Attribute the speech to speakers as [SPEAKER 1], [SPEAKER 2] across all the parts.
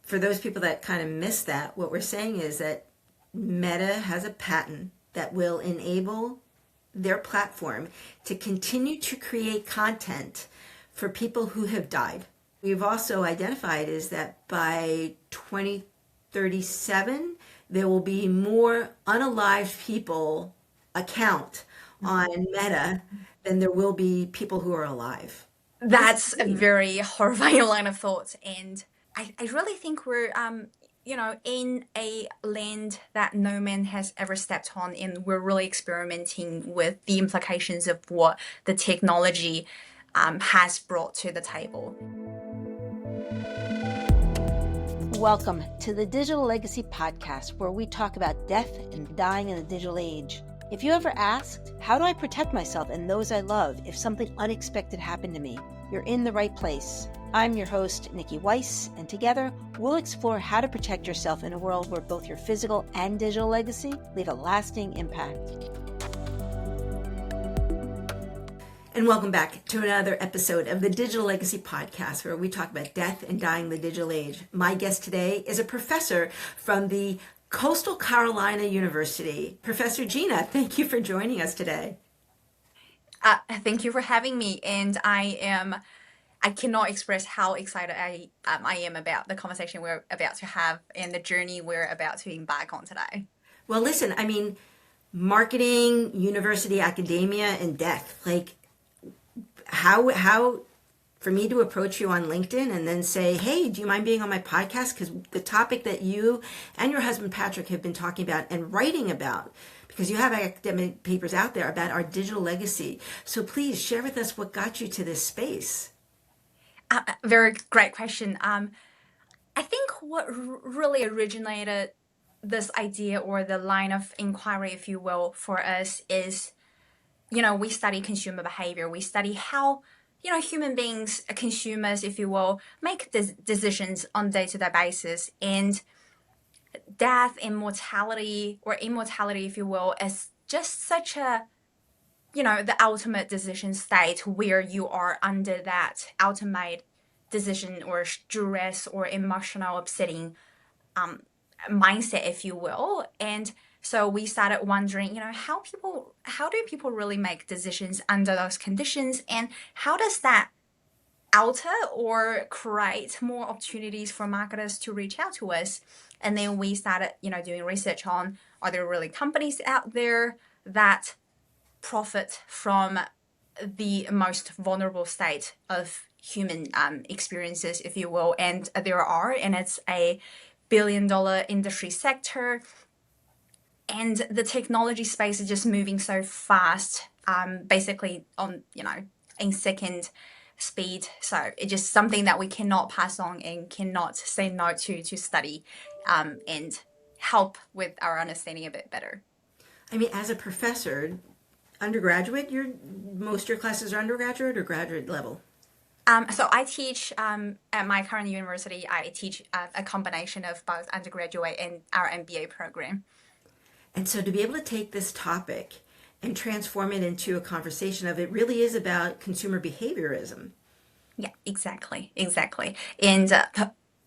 [SPEAKER 1] for those people that kind of miss that, what we're saying is that Meta has a patent that will enable their platform to continue to create content for people who have died. We've also identified is that by 2037, there will be more unalived people account on Meta than there will be people who are alive.
[SPEAKER 2] That's a very horrifying line of thought. And I really think we're, in a land that no man has ever stepped on, and we're really experimenting with the implications of what the technology has brought to the table.
[SPEAKER 3] Welcome to the Digital Legacy Podcast, where we talk about death and dying in the digital age. If you ever asked, how do I protect myself and those I love if something unexpected happened to me? You're in the right place. I'm your host, Niki Weiss, and together we'll explore how to protect yourself in a world where both your physical and digital legacy leave a lasting impact.
[SPEAKER 1] And welcome back to another episode of the Digital Legacy Podcast, where we talk about death and dying in the digital age. My guest today is a professor from the Coastal Carolina University. Professor Gina, thank you for joining us today.
[SPEAKER 2] Thank you for having me, and I cannot express how excited I am about the conversation we're about to have and the journey we're about to embark on today.
[SPEAKER 1] Well, listen, I mean, marketing, university, academia, and death. Like, how for me to approach you on LinkedIn and then say, hey, do you mind being on my podcast? Because the topic that you and your husband Patrick have been talking about and writing about, because you have academic papers out there about our digital legacy. So please share with us what got you to this space.
[SPEAKER 2] Very great question. I think what really originated this idea, or the line of inquiry, if you will, for us is, we study consumer behavior. We study how, human beings, consumers, if you will, make decisions on a day-to-day basis. And death and mortality, or immortality, if you will, is just such a, the ultimate decision state where you are under that ultimate decision or stress or emotional upsetting mindset, if you will. And so we started wondering, how do people really make decisions under those conditions, and how does that alter or create more opportunities for marketers to reach out to us? And then we started, doing research on, are there really companies out there that profit from the most vulnerable state of human experiences, if you will? And there are, and it's a billion-dollar industry sector. And the technology space is just moving so fast, basically on, in second speed. So it's just something that we cannot pass on and cannot say no to study and help with our understanding a bit better.
[SPEAKER 1] I mean, as a professor, undergraduate, most of your classes are undergraduate or graduate level?
[SPEAKER 2] So I teach at my current university. I teach a combination of both undergraduate and our MBA program.
[SPEAKER 1] And so to be able to take this topic and transform it into a conversation of, it really is about consumer behaviorism.
[SPEAKER 2] Yeah, exactly. And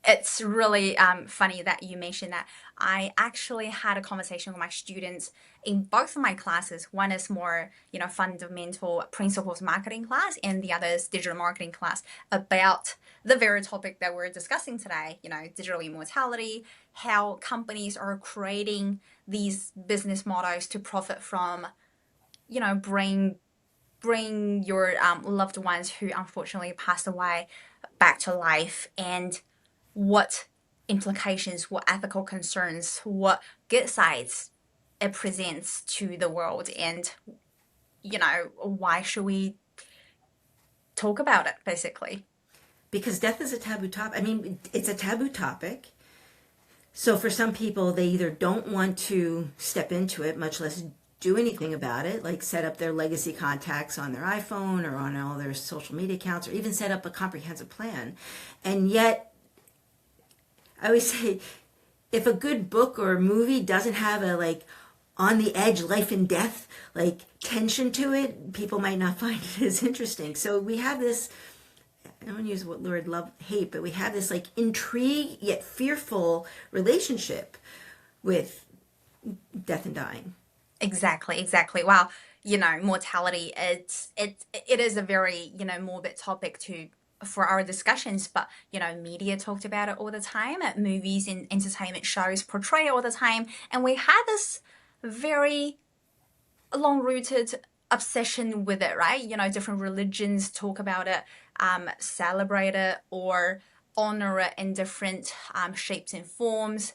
[SPEAKER 2] it's really funny that you mentioned that. I actually had a conversation with my students in both of my classes. One is more, fundamental principles marketing class, and the other is digital marketing class, about the very topic that we're discussing today, digital immortality, how companies are creating these business models to profit from, bring your loved ones who unfortunately passed away back to life, and what implications, what ethical concerns, what good sides it presents to the world, and why should we talk about it, basically?
[SPEAKER 1] Because death is a taboo topic. I mean, it's a taboo topic. So for some people, they either don't want to step into it, much less do anything about it, like set up their legacy contacts on their iPhone or on all their social media accounts, or even set up a comprehensive plan. And yet, I always say, if a good book or movie doesn't have a on the edge, life and death, tension to it, people might not find it as interesting. So we have this don't want to use the word love, hate, but we have this like intrigue yet fearful relationship with death and dying.
[SPEAKER 2] Exactly. Well, mortality, it is a very, morbid topic to for our discussions, but media talked about it all the time. Movies and entertainment shows portray it all the time, and we had this very long-rooted obsession with it, right? Different religions talk about it, celebrate it, or honor it in different shapes and forms.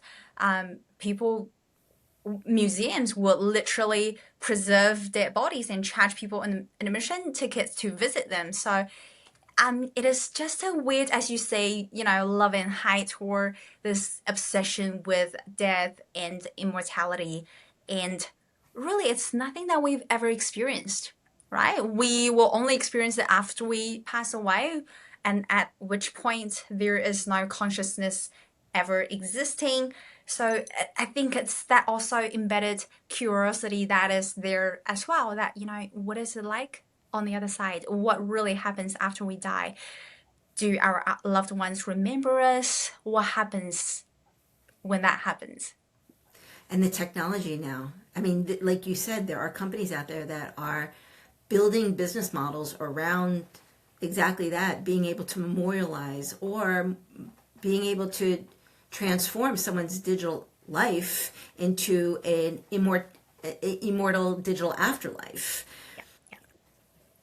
[SPEAKER 2] People Museums will literally preserve dead bodies and charge people an admission tickets to visit them. So it is just a weird, as you say, love and hate, or this obsession with death and immortality. And really, it's nothing that we've ever experienced, right? We will only experience it after we pass away, and at which point there is no consciousness ever existing. So I think it's that also embedded curiosity that is there as well, that, what is it like on the other side? What really happens after we die? Do our loved ones remember us? What happens when that happens?
[SPEAKER 1] And the technology now. I mean, like you said, there are companies out there that are building business models around exactly that, being able to memorialize or being able to transform someone's digital life into an immortal digital afterlife.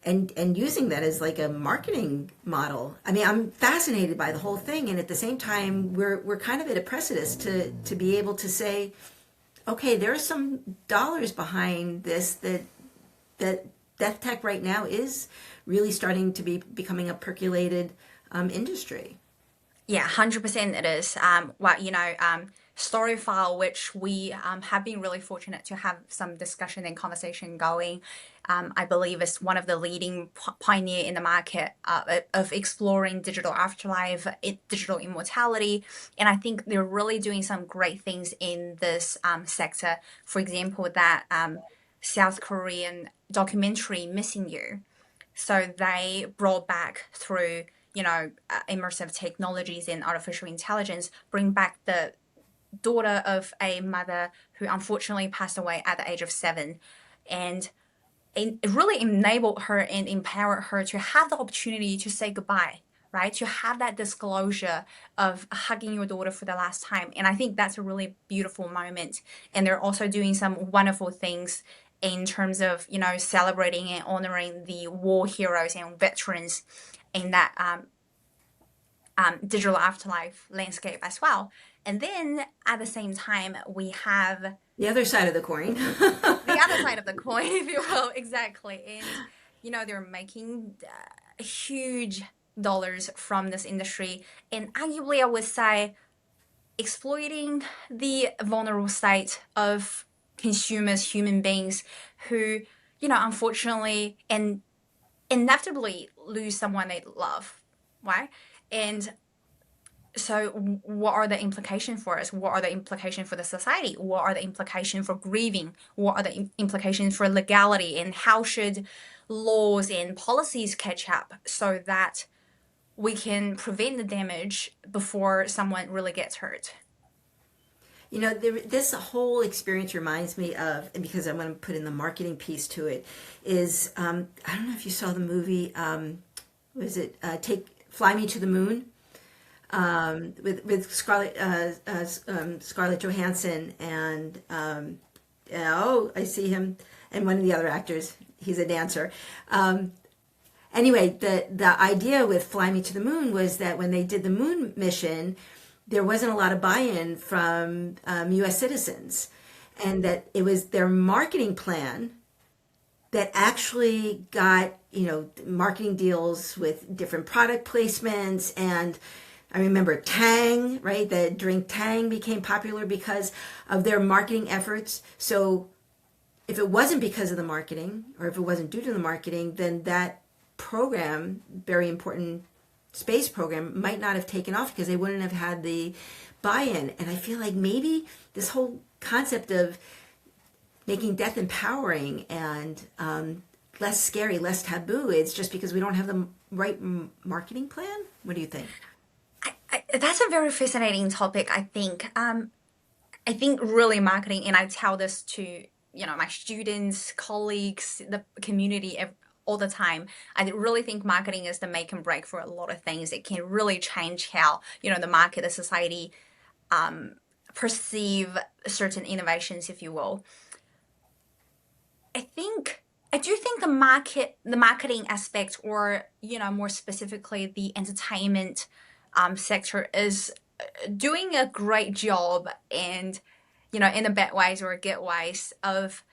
[SPEAKER 1] And using that as like a marketing model. I mean, I'm fascinated by the whole thing, and at the same time, we're kind of at a precipice to be able to say, okay, there's some dollars behind this, that death tech right now is really starting to be becoming a percolated industry.
[SPEAKER 2] Yeah, 100% it is. Story.File, which we have been really fortunate to have some discussion and conversation going. I believe is one of the leading pioneer in the market of exploring digital afterlife, digital immortality. And I think they're really doing some great things in this sector. For example, that South Korean documentary, Missing You. So they brought back through immersive technologies and artificial intelligence, bring back the daughter of a mother who unfortunately passed away at the age of 7. And it really enabled her and empowered her to have the opportunity to say goodbye, right? To have that disclosure of hugging your daughter for the last time. And I think that's a really beautiful moment. And they're also doing some wonderful things in terms of, celebrating and honoring the war heroes and veterans in that digital afterlife landscape as well. And then at the same time, we have
[SPEAKER 1] the other side of the coin.
[SPEAKER 2] the other side of the coin, if you will, exactly. And, they're making huge dollars from this industry. And arguably, I would say, exploiting the vulnerable state of consumers, human beings who, unfortunately and inevitably lose someone they love, right? And so what are the implications for us? What are the implications for the society? What are the implications for grieving? What are the implications for legality? And how should laws and policies catch up so that we can prevent the damage before someone really gets hurt?
[SPEAKER 1] This whole experience reminds me of, and because I'm going to put in the marketing piece to it, is I don't know if you saw the movie, was it Fly Me to the Moon? With Scarlett Johansson and I see him, and one of the other actors. He's a dancer. Anyway, the idea with Fly Me to the Moon was that when they did the moon mission, there wasn't a lot of buy-in from U.S. citizens, and that it was their marketing plan that actually got marketing deals with different product placements. And I remember Tang, right? The drink Tang became popular because of their marketing efforts. So if it wasn't because of the marketing, or if it wasn't due to the marketing, then that program, very important space program, might not have taken off because they wouldn't have had the buy-in. And I feel like maybe this whole concept of making death empowering and less scary, less taboo, it's just because we don't have right marketing plan? What do you think?
[SPEAKER 2] That's a very fascinating topic, I think. I think really marketing, and I tell this to my students, colleagues, the community all the time. I really think marketing is the make and break for a lot of things. It can really change how the market, the society perceive certain innovations, if you will. I do think the marketing aspect, or more specifically, the entertainment sector is doing a great job, and in a bad ways or good ways, of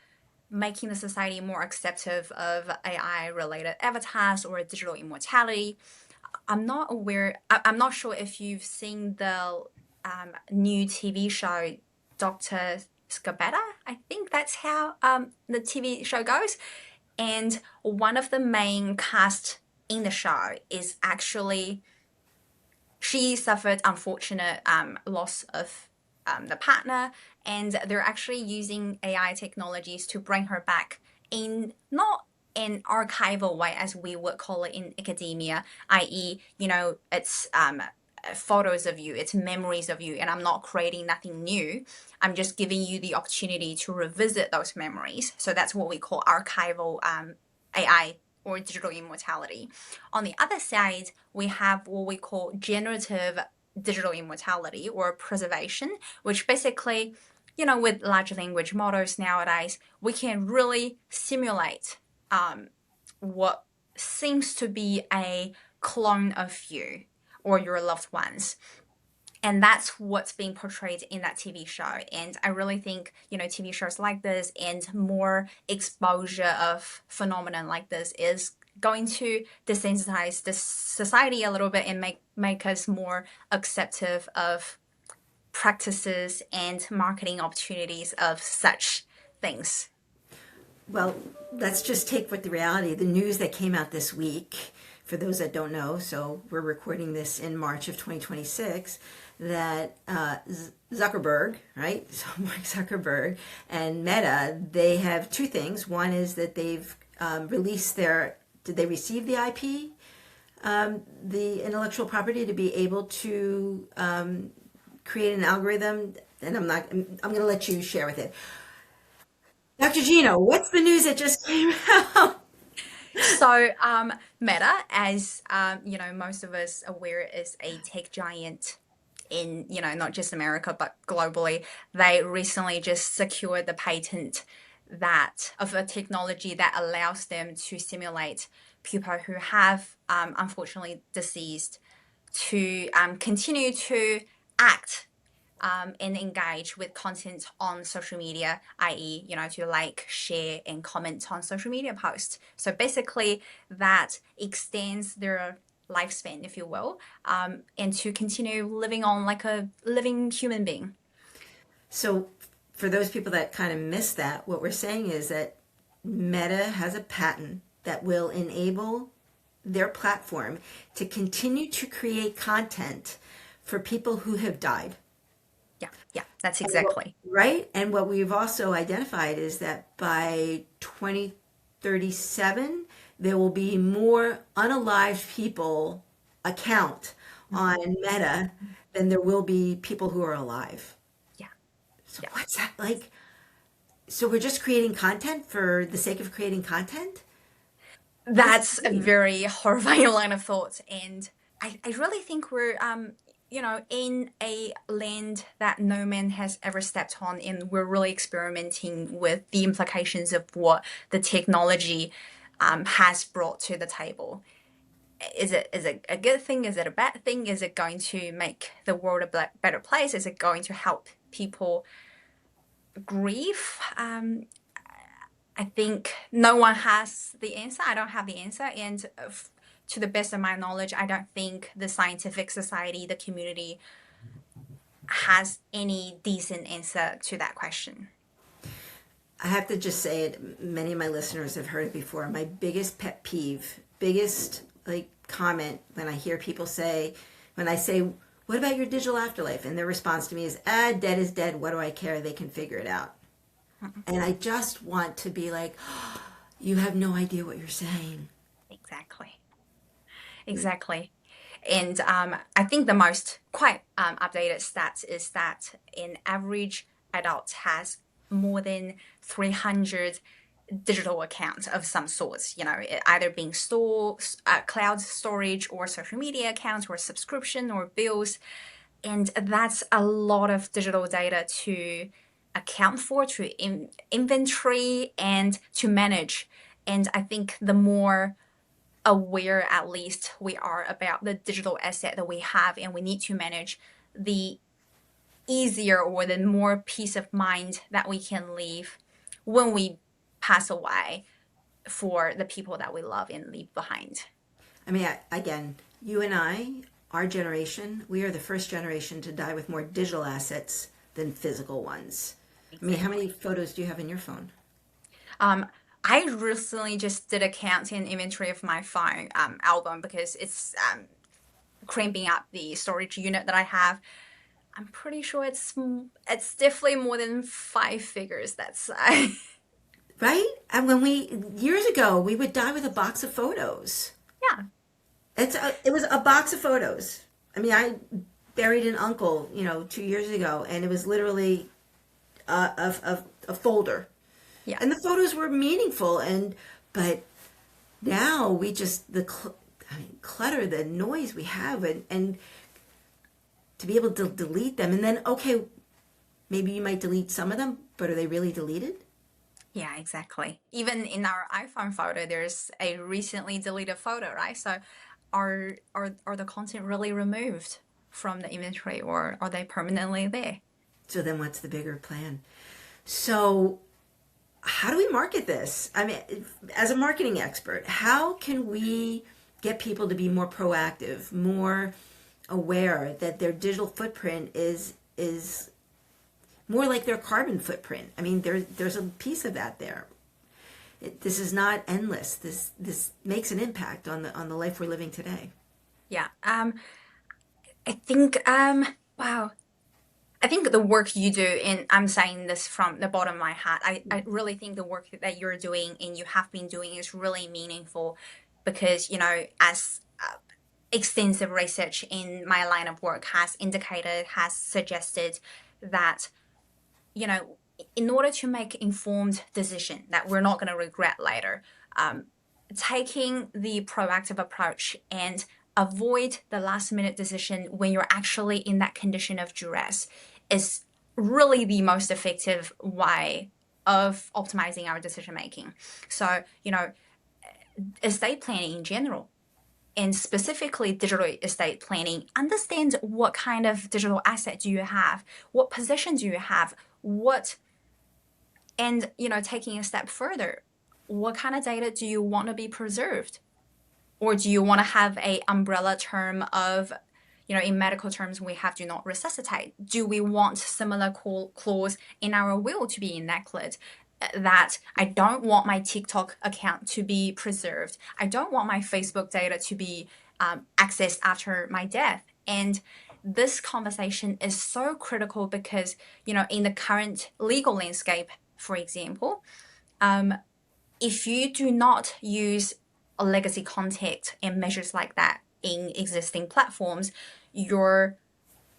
[SPEAKER 2] making the society more acceptive of AI related avatars or digital immortality. I'm not sure if you've seen the new TV show, Dr. Scabetta. I think that's how the TV show goes. And one of the main cast in the show is actually, she suffered unfortunate loss of the partner, and they're actually using AI technologies to bring her back in not an archival way as we would call it in academia, i.e., it's photos of you, it's memories of you, and I'm not creating nothing new. I'm just giving you the opportunity to revisit those memories. So that's what we call archival AI or digital immortality. On the other side, we have what we call generative digital immortality or preservation, which basically, with large language models nowadays, we can really simulate what seems to be a clone of you or your loved ones. And that's what's being portrayed in that TV show. And I really think, TV shows like this and more exposure of phenomenon like this is going to desensitize the society a little bit and make us more acceptive of practices and marketing opportunities of such things.
[SPEAKER 1] Well, let's just take what the reality, the news that came out this week, for those that don't know, so we're recording this in March of 2026, that Zuckerberg, right? So Mark Zuckerberg and Meta, they have two things. One is that they've released did they receive the IP, the intellectual property, to be able to create an algorithm? And I'm going to let you share with it. Dr. Gina, what's the news that just came out?
[SPEAKER 2] So Meta, as most of us aware, is a tech giant in not just America but globally. They recently just secured the patent of a technology that allows them to simulate people who have unfortunately deceased to continue to act and engage with content on social media, i.e., to like, share, and comment on social media posts. So basically, that extends their lifespan, if you will, and to continue living on like a living human being.
[SPEAKER 1] So, for those people that kind of missed that, what we're saying is that Meta has a patent that will enable their platform to continue to create content for people who have died.
[SPEAKER 2] Yeah, that's exactly.
[SPEAKER 1] Right? And what we've also identified is that by 2037, there will be more unalived people account on Meta than there will be people who are alive.
[SPEAKER 2] Yeah.
[SPEAKER 1] So what's that like? So we're just creating content for the sake of creating content?
[SPEAKER 2] That's a very horrifying line of thought. And I really think we're in a land that no man has ever stepped on, and we're really experimenting with the implications of what the technology has brought to the table. Is it a good thing? Is it a bad thing? Is it going to make the world a better place? Is it going to help people grieve? I think no one has the answer. I don't have the answer. And to the best of my knowledge, I don't think the scientific society, the community, has any decent answer to that question.
[SPEAKER 1] I have to just say it, many of my listeners have heard it before. My biggest pet peeve, comment when I hear people say, when I say, what about your digital afterlife? And their response to me is, dead is dead. What do I care? They can figure it out. And I just want to be like, you have no idea what you're saying.
[SPEAKER 2] Exactly. exactly. And I think the most quite updated stats is that an average adult has more than 300 digital accounts of some sorts, either being cloud storage or social media accounts or subscription or bills. And that's a lot of digital data to account for, to inventory, and to manage. And I think the more aware, at least, we are about the digital asset that we have and we need to manage, the easier or the more peace of mind that we can live when we pass away for the people that we love and leave behind.
[SPEAKER 1] I mean, again, you and I, our generation, we are the first generation to die with more digital assets than physical ones. I mean, how many photos do you have in your phone?
[SPEAKER 2] I recently just did a count and inventory of my phone album because it's cramping up the storage unit that I have. I'm pretty sure it's definitely more than 5 figures. That's
[SPEAKER 1] Right? And years ago, we would die with a box of photos.
[SPEAKER 2] yeah.
[SPEAKER 1] It was a box of photos. I mean, I buried an uncle, 2 years ago, and it was literally a folder.
[SPEAKER 2] Yeah.
[SPEAKER 1] And the photos were meaningful, but now we just clutter, the noise we have, and to be able to delete them, and then okay, maybe you might delete some of them, but are they really deleted?
[SPEAKER 2] Yeah, exactly. Even in our iPhone photo, there's a recently deleted photo, right? So are the content really removed from the inventory, or are they permanently there?
[SPEAKER 1] So then what's the bigger plan? So how do we market this? I mean, as a marketing expert, how can we get people to be more proactive, more aware that their digital footprint is more like their carbon footprint? I mean, there's a piece of that there. This is not endless. This makes an impact on the life we're living today.
[SPEAKER 2] Yeah. I think wow. I think the work you do, and I'm saying this from the bottom of my heart, I really think the work that you're doing and you have been doing is really meaningful because, as extensive research in my line of work has indicated, has suggested that, in order to make informed decision that we're not going to regret later, taking the proactive approach and avoid the last minute decision when you're actually in that condition of duress is really the most effective way of optimizing our decision making. So, estate planning in general, and specifically digital estate planning, understand what kind of digital asset do you have, what possession do you have, and taking a step further, what kind of data do you want to be preserved? Or do you want to have a umbrella term of, in medical terms, we have do not resuscitate? Do we want similar clause in our will to be enacted? That I don't want my TikTok account to be preserved. I don't want my Facebook data to be accessed after my death. And this conversation is so critical because, in the current legal landscape, for example, if you do not use a legacy contact and measures like that in existing platforms, your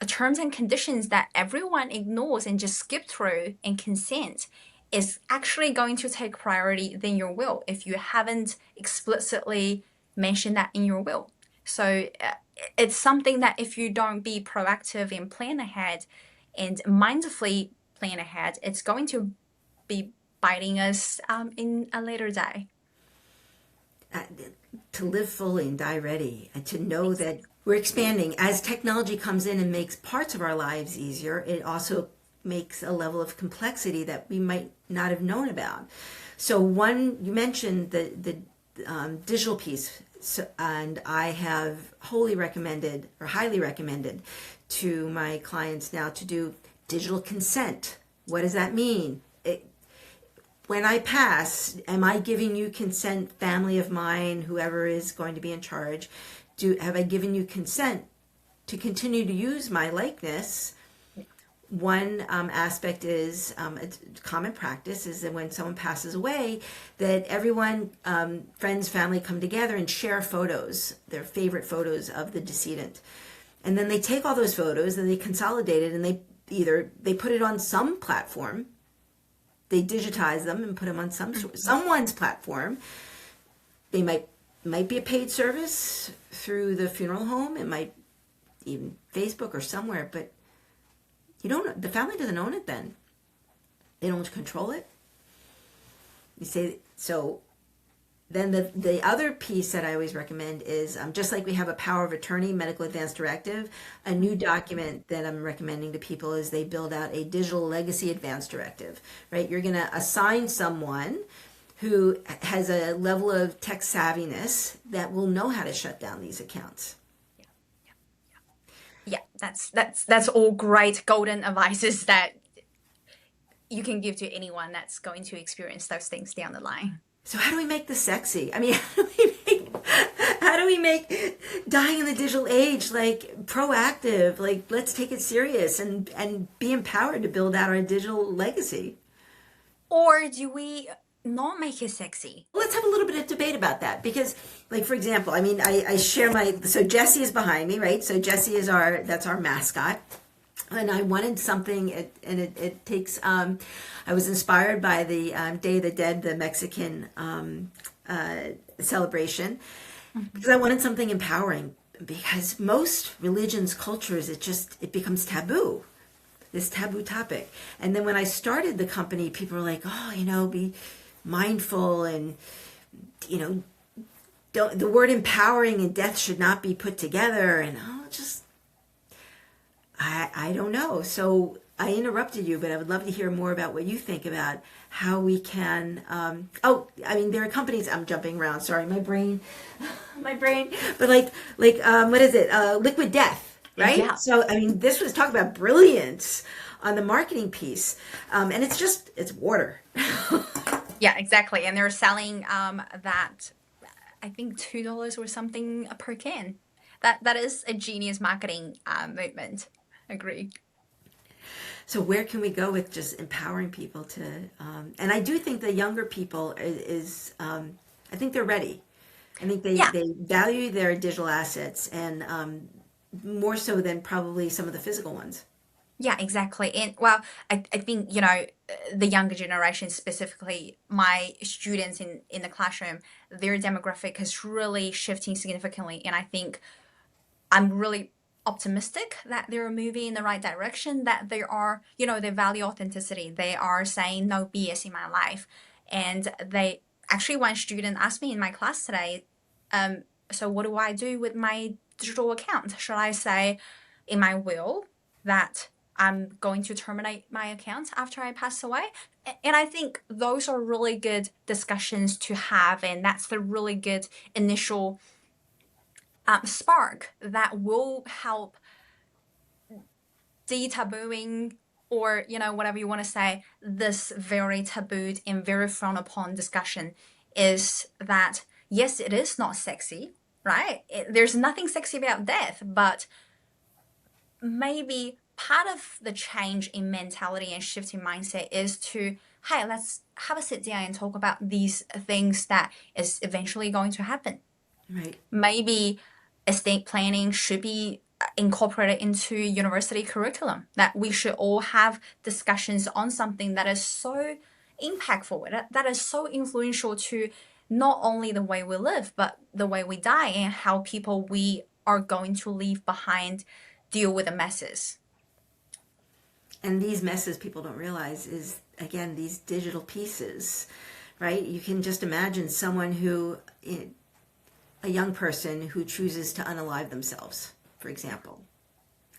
[SPEAKER 2] terms and conditions that everyone ignores and just skip through and consent is actually going to take priority than your will if you haven't explicitly mentioned that in your will. So it's something that if you don't be proactive and plan ahead and mindfully plan ahead, it's going to be biting us in a later day.
[SPEAKER 1] To live fully and die ready, and to know that we're expanding. As technology comes in and makes parts of our lives easier, it also makes a level of complexity that we might not have known about. So you mentioned the digital piece, and I have highly recommended to my clients now to do digital consent. What does that mean? When I pass, am I giving you consent, family of mine, whoever is going to be in charge? Have I given you consent to continue to use my likeness one aspect is a common practice is that when someone passes away, that everyone, friends, family, come together and share photos, their favorite photos of the decedent, and then they take all those photos and they consolidate it, and they put it on some platform, they digitize them and put them on someone's platform. They might be a paid service through the funeral home. It might even Facebook or somewhere, but the family doesn't own it then. They don't control it. You say, so then the other piece that I always recommend is just like we have a power of attorney, medical advance directive, a new document that I'm recommending to people is they build out a digital legacy advance directive, right? You're going to assign someone who has a level of tech savviness that will know how to shut down these accounts.
[SPEAKER 2] Yeah, that's all great golden advices that you can give to anyone that's going to experience those things down the line.
[SPEAKER 1] So how do we make this sexy? I mean, how do we make dying in the digital age like proactive? Like, let's take it serious and be empowered to build out our digital legacy.
[SPEAKER 2] Or do we not make it sexy?
[SPEAKER 1] Let's have a little bit of debate about that because, like, for example, I mean, I share so Jessie is behind me, right? So Jessie is that's our mascot. And I wanted something, and it takes, I was inspired by the Day of the Dead, the Mexican celebration, because I wanted something empowering, because most religions, cultures, it becomes taboo, this taboo topic. And then when I started the company, people were like, oh, be mindful, and, the word empowering and death should not be put together, and I don't know. So I interrupted you, but I would love to hear more about what you think about how we can, there are companies, I'm jumping around, sorry, my brain, but like, what is it? Liquid Death, right?
[SPEAKER 2] Yeah.
[SPEAKER 1] So, this was talking about brilliance on the marketing piece. And it's water.
[SPEAKER 2] Yeah, exactly. And they're selling that, I think $2 or something per can. That is a genius marketing movement. Agree.
[SPEAKER 1] So where can we go with just empowering people to, and I do think the younger people I think they're ready. I think they value their digital assets, and more so than probably some of the physical ones.
[SPEAKER 2] Yeah, exactly. And well, I think, the younger generation, specifically my students in the classroom, their demographic is really shifting significantly. And I think I'm really optimistic that they're moving in the right direction, that they are, they value authenticity. They are saying no BS in my life. And one student asked me in my class today, so what do I do with my digital account? Should I say in my will that I'm going to terminate my account after I pass away? And I think those are really good discussions to have. And that's the really good initial spark that will help de-tabooing, or whatever you want to say, this very tabooed and very frowned upon discussion. Is that, yes, it is not sexy, right? There's nothing sexy about death, but maybe part of the change in mentality and shift in mindset is to, hey, let's have a sit down and talk about these things that is eventually going to happen.
[SPEAKER 1] Right.
[SPEAKER 2] Maybe estate planning should be incorporated into university curriculum, that we should all have discussions on something that is so impactful, that is so influential to not only the way we live, but the way we die, and how people we are going to leave behind deal with the messes.
[SPEAKER 1] And these messes people don't realize is, again, these digital pieces, right? You can just imagine someone a young person who chooses to unalive themselves, for example.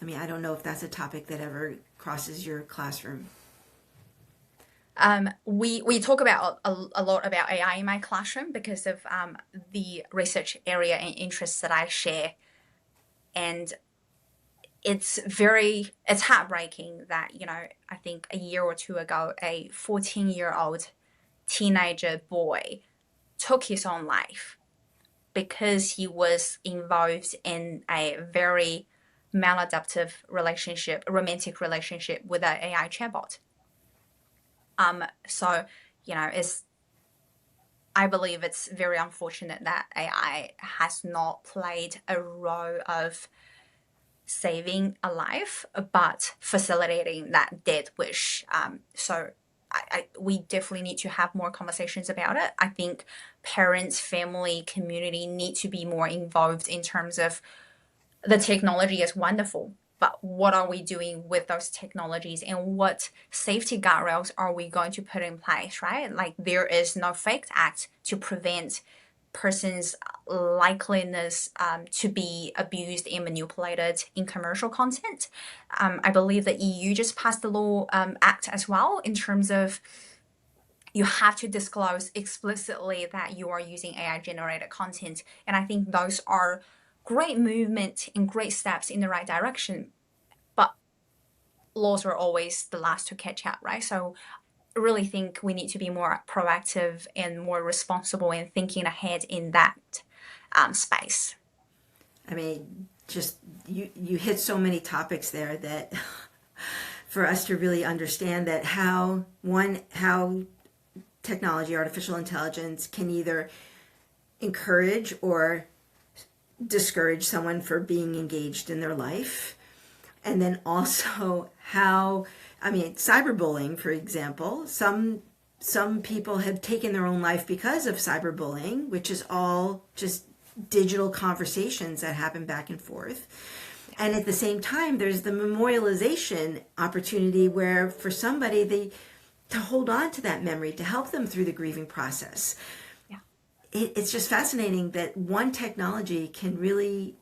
[SPEAKER 1] I don't know if that's a topic that ever crosses your classroom.
[SPEAKER 2] We talk about a lot about AI in my classroom because of the research area and interests that I share. And it's heartbreaking that, I think a year or two ago, a 14-year-old teenager boy took his own life because he was involved in a very maladaptive relationship, romantic relationship with an AI chatbot. So, I believe it's very unfortunate that AI has not played a role of saving a life, but facilitating that death wish. So we definitely need to have more conversations about it. I think parents, family, community need to be more involved in terms of the technology is wonderful, but what are we doing with those technologies and what safety guardrails are we going to put in place, right? Like there is no FAKE Act to prevent person's likeliness to be abused and manipulated in commercial content. I believe the EU just passed the law act as well in terms of you have to disclose explicitly that you are using AI generated content. And I think those are great movement and great steps in the right direction. But laws are always the last to catch up, right? So I really think we need to be more proactive and more responsible and thinking ahead in that space.
[SPEAKER 1] I mean, just you hit so many topics there that for us to really understand that how technology, artificial intelligence can either encourage or discourage someone for being engaged in their life. And then also how, cyberbullying, for example, some people have taken their own life because of cyberbullying, which is all just digital conversations that happen back and forth. And at the same time, there's the memorialization opportunity where for somebody, to hold on to that memory, to help them through the grieving process.
[SPEAKER 2] Yeah.
[SPEAKER 1] It's just fascinating that one technology can really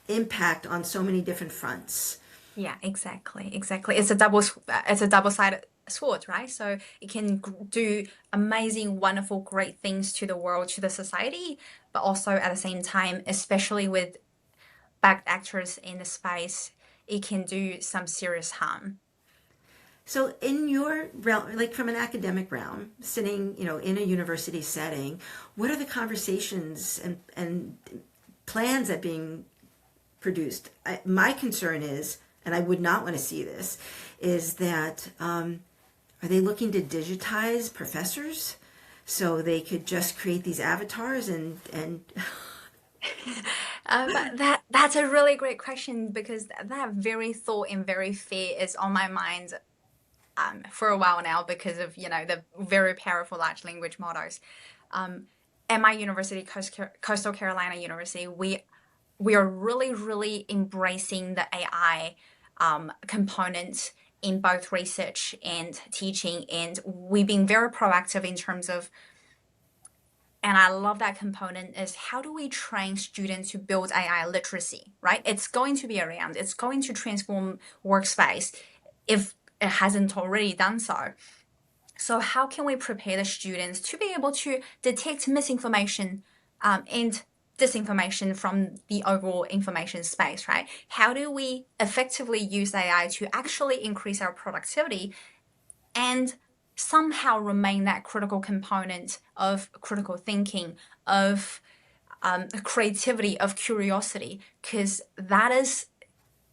[SPEAKER 1] impact on so many different fronts.
[SPEAKER 2] Yeah, exactly. It's a double-sided sword, right? So it can do amazing, wonderful, great things to the world, to the society, but also at the same time, especially with bad actors in the space, it can do some serious harm.
[SPEAKER 1] So in your realm, like from an academic realm, sitting, in a university setting, what are the conversations and plans that being produced? My concern is, and I would not want to see this, is that are they looking to digitize professors so they could just create these avatars and
[SPEAKER 2] That's a really great question because that very thought and very fear is on my mind for a while now because of the very powerful large language models. At my university, Coastal Carolina University, we are really, really embracing the AI component in both research and teaching, and we've been very proactive in terms of, and I love that component, is how do we train students to build AI literacy, right? It's going to be around, it's going to transform workspace if it hasn't already done so. So how can we prepare the students to be able to detect misinformation and disinformation from the overall information space, right? How do we effectively use AI to actually increase our productivity and somehow remain that critical component of critical thinking, of creativity, of curiosity? Because that is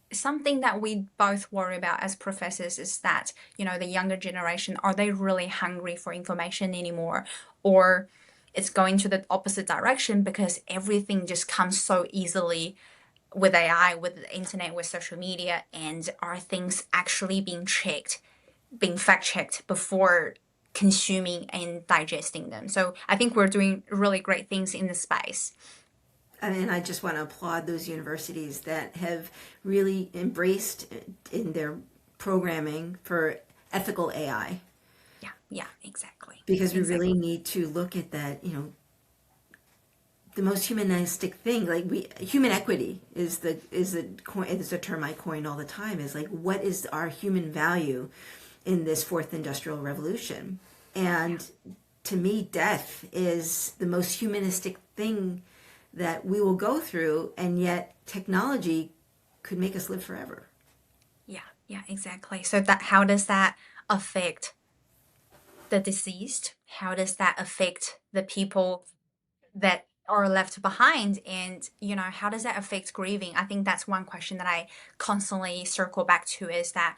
[SPEAKER 2] something that we both worry about as professors, is that the younger generation, are they really hungry for information anymore, or it's going to the opposite direction because everything just comes so easily with AI, with the internet, with social media, and are things actually being fact checked before consuming and digesting them? So I think we're doing really great things in the space.
[SPEAKER 1] And I just want to applaud those universities that have really embraced in their programming for ethical AI.
[SPEAKER 2] Yeah, exactly.
[SPEAKER 1] Because we really need to look at that, the most humanistic thing. Like human equity is the term I coin all the time. Is like, what is our human value in this fourth industrial revolution? And to me, death is the most humanistic thing that we will go through, and yet technology could make us live forever.
[SPEAKER 2] Yeah, exactly. So how does that affect the deceased? How does that affect the people that are left behind, and how does that affect grieving? I think that's one question that I constantly circle back to, is that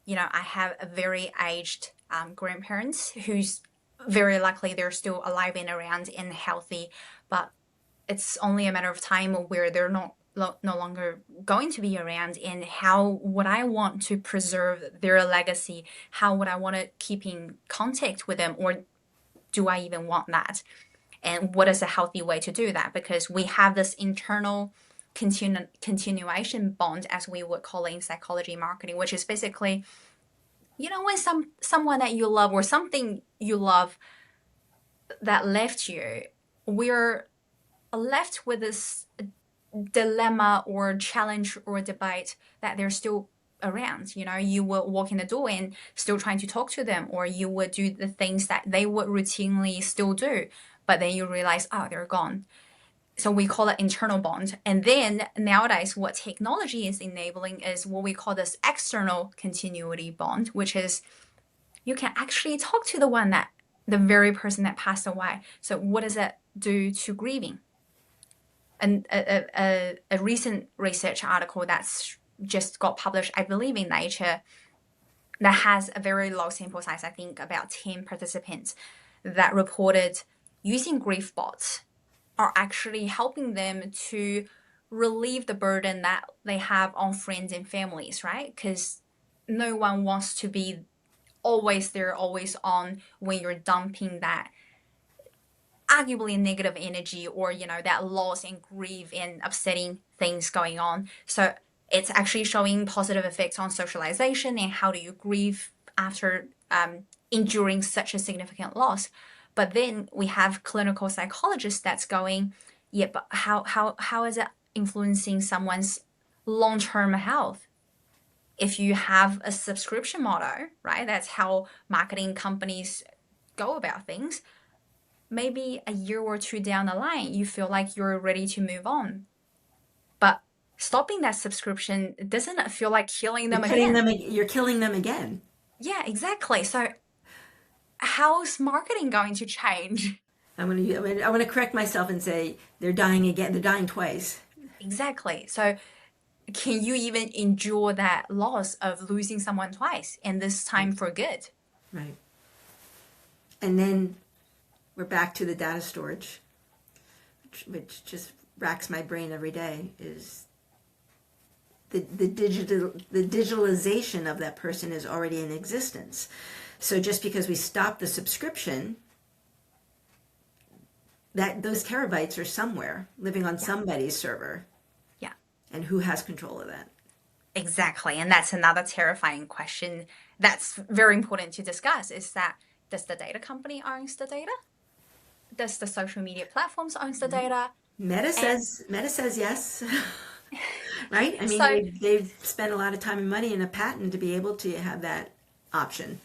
[SPEAKER 2] I have a very aged grandparents who's very likely they're still alive and around and healthy, but it's only a matter of time where they're no longer going to be around. And how would I want to preserve their legacy? How would I want to keep in contact with them, or do I even want that? And what is a healthy way to do that? Because we have this internal continuation bond, as we would call it in psychology marketing, which is basically, when someone that you love or something you love that left you, we're left with this dilemma or challenge or debate that they're still around. You will walk in the door and still trying to talk to them, or you would do the things that they would routinely still do, but then you realize, oh, they're gone. So we call it internal bond. And then nowadays, what technology is enabling is what we call this external continuity bond, which is you can actually talk to the very person that passed away. So what does that do to grieving? And a recent research article that's just got published, I believe, in Nature, that has a very low sample size, I think about 10 participants, that reported using grief bots are actually helping them to relieve the burden that they have on friends and families, right? Because no one wants to be always there, always on, when you're dumping that arguably negative energy, or that loss and grief and upsetting things going on. So it's actually showing positive effects on socialization and how do you grieve after enduring such a significant loss. But then we have clinical psychologists that's going, yeah, but how is it influencing someone's long-term health? If you have a subscription model, right, that's how marketing companies go about things. Maybe a year or two down the line, you feel like you're ready to move on. But stopping that subscription doesn't feel like killing them again.
[SPEAKER 1] You're killing them again.
[SPEAKER 2] Yeah, exactly. So how's marketing going to change?
[SPEAKER 1] I'm gonna correct myself and say they're dying again. They're dying twice.
[SPEAKER 2] Exactly. So can you even endure that loss of losing someone twice, and this time for good?
[SPEAKER 1] Right. And then we're back to the data storage, which just racks my brain every day, is the digitalization of that person is already in existence. So just because we stop the subscription, that those terabytes are somewhere living on somebody's server.
[SPEAKER 2] Yeah.
[SPEAKER 1] And who has control of that?
[SPEAKER 2] Exactly. And that's another terrifying question that's very important to discuss, is that, does the data company owns the data? Does the social media platforms owns the data?
[SPEAKER 1] Meta says yes. Right? I mean,
[SPEAKER 2] So-
[SPEAKER 1] they've spent a lot of time and money in a patent to be able to have that option.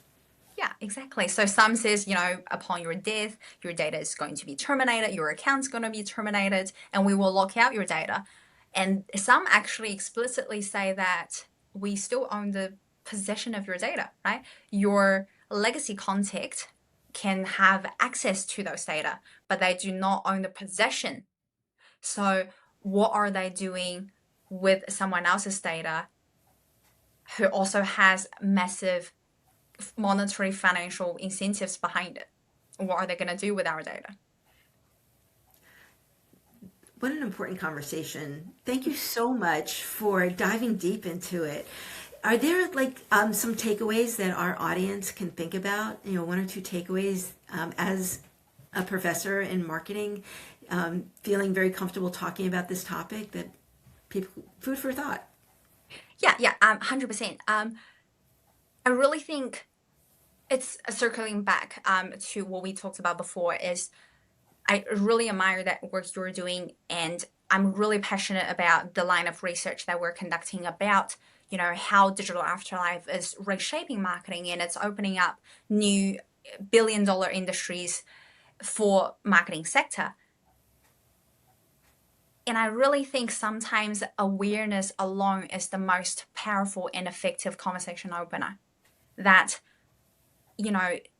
[SPEAKER 2] Yeah, exactly. So some says, upon your death, your data is going to be terminated, your account's going to be terminated, and we will lock out your data. And some actually explicitly say that we still own the possession of your data, right? Your legacy contact can have access to those data, but they do not own the possession. So what are they doing with someone else's data who also has massive monetary financial incentives behind it? What are they going to do with our data?
[SPEAKER 1] What an important conversation. Thank you so much for diving deep into it. Are there some takeaways that our audience can think about? One or two takeaways as a professor in marketing, feeling very comfortable talking about this topic, that people, food for thought.
[SPEAKER 2] Yeah, 100%. I really think it's circling back to what we talked about before, is I really admire that work you're doing, and I'm really passionate about the line of research that we're conducting about, how digital afterlife is reshaping marketing, and it's opening up new billion-dollar industries for marketing sector. And I really think sometimes awareness alone is the most powerful and effective conversation opener. That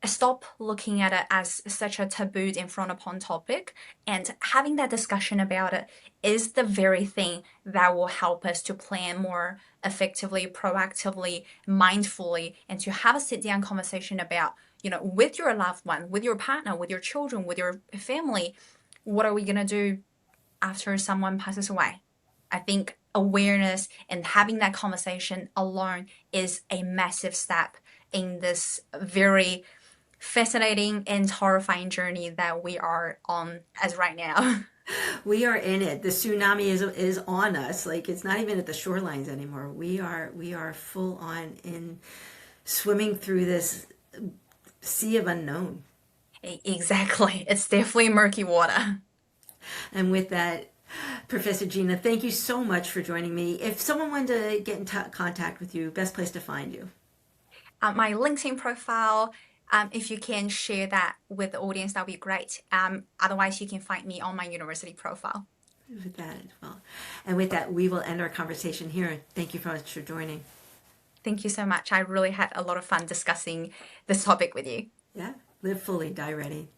[SPEAKER 2] stop looking at it as such a tabooed and frowned upon topic, and having that discussion about it is the very thing that will help us to plan more effectively, proactively, mindfully, and to have a sit down conversation about, with your loved one, with your partner, with your children, with your family, what are we going to do after someone passes away? I think awareness and having that conversation alone is a massive step in this very fascinating and horrifying journey that we are on as right now.
[SPEAKER 1] We are in it. The tsunami is on us. Like, it's not even at the shorelines anymore. We are full on in swimming through this sea of unknown.
[SPEAKER 2] Exactly. It's definitely murky water.
[SPEAKER 1] And with that, Professor Gina, thank you so much for joining me. If someone wanted to get in contact with you, best place to find you?
[SPEAKER 2] My LinkedIn profile, if you can share that with the audience, that would be great. Otherwise, you can find me on my university profile.
[SPEAKER 1] With that as well. And with that, we will end our conversation here. Thank you so much for joining.
[SPEAKER 2] Thank you so much. I really had a lot of fun discussing this topic with you.
[SPEAKER 1] Yeah, live fully, die ready.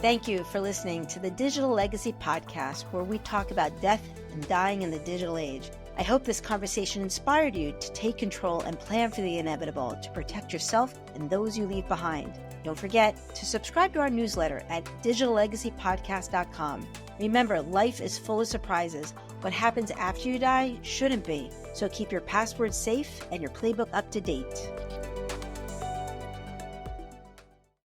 [SPEAKER 3] Thank you for listening to the Digital Legacy Podcast, where we talk about death and dying in the digital age. I hope this conversation inspired you to take control and plan for the inevitable to protect yourself and those you leave behind. Don't forget to subscribe to our newsletter at digitallegacypodcast.com. Remember, life is full of surprises. What happens after you die shouldn't be. So keep your passwords safe and your playbook up to date.